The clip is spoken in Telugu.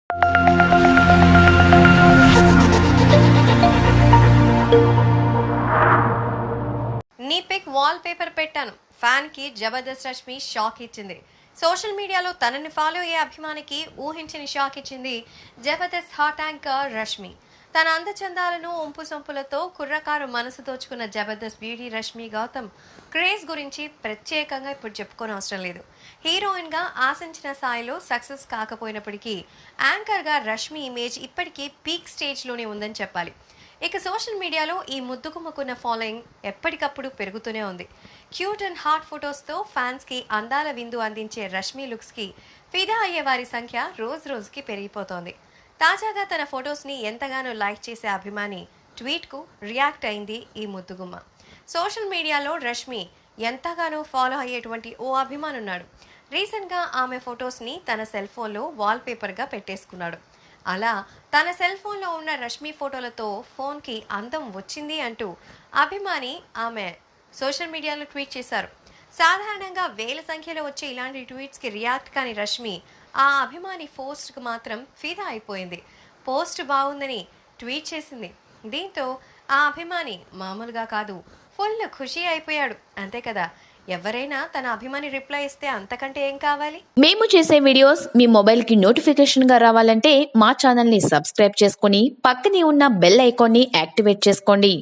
నీ పిక్ వాల్ పేపర్ పెట్టాను, ఫ్యాన్ కి జబర్దస్త్ రష్మి షాక్ ఇచ్చింది. సోషల్ మీడియాలో తనని ఫాలో అయ్యే అభిమానికి ఊహించని షాక్ ఇచ్చింది జబర్దస్త్ హాట్ యాంకర్ రష్మి. తన అందచందాలను ఒంపు సొంపులతో కుర్రకారు మనసు దోచుకున్న జబర్దస్త్ బ్యూటీ రష్మి గౌతమ్ క్రేజ్ గురించి ప్రత్యేకంగా ఇప్పుడు చెప్పుకోని అవసరం లేదు. హీరోయిన్ గా ఆశించిన స్థాయిలో సక్సెస్ కాకపోయినప్పటికీ యాంకర్ గా రష్మి ఇమేజ్ ఇప్పటికీ పీక్ స్టేజ్ లోనే ఉందని చెప్పాలి. ఇక సోషల్ మీడియాలో ఈ ముద్దుకుమ్మకున్న ఫాలోయింగ్ ఎప్పటికప్పుడు పెరుగుతూనే ఉంది. క్యూట్ అండ్ హాట్ ఫొటోస్తో ఫ్యాన్స్కి అందాల విందు అందించే రష్మి లుక్స్కి ఫిదా అయ్యే వారి సంఖ్య రోజు రోజుకి పెరిగిపోతోంది. తాజాగా తన ఫొటోస్ని ఎంతగానో లైక్ చేసే అభిమాని ట్వీట్కు రియాక్ట్ అయింది ఈ ముద్దుగుమ్మ. సోషల్ మీడియాలో రష్మి ఎంతగానో ఫాలో అయ్యేటువంటి ఓ అభిమానున్నాడు. రీసెంట్గా ఆమె ఫొటోస్ని తన సెల్ ఫోన్లో వాల్పేపర్గా పెట్టేసుకున్నాడు. అలా తన సెల్ ఫోన్లో ఉన్న రష్మి ఫోటోలతో ఫోన్కి అందం వచ్చింది అంటూ అభిమాని ఆమె సోషల్ మీడియాలో ట్వీట్ చేశారు. సాధారణంగా వేల సంఖ్యలో వచ్చే ఇలాంటి ట్వీట్స్కి రియాక్ట్ కాని రష్మి ఆ అభిమాని పోస్ట్కి మాత్రం ఫిదా అయిపోయింది. పోస్ట్ బాగుందని ట్వీట్ చేసింది. దీంతో ఆ అభిమాని మామూలుగా కాదు, ఫుల్ ఖుషి అయిపోయాడు. అంతే కదా, ఎవరైనా తన అభిమాని రిప్లై ఇస్తే అంతకంటే ఏం కావాలి. మేము చేసే వీడియోస్ మీ మొబైల్ కి నోటిఫికేషన్ గా రావాలంటే మా ఛానల్ ని సబ్స్క్రైబ్ చేసుకుని పక్కనే ఉన్న బెల్ ఐకాన్ ని యాక్టివేట్ చేసుకోండి.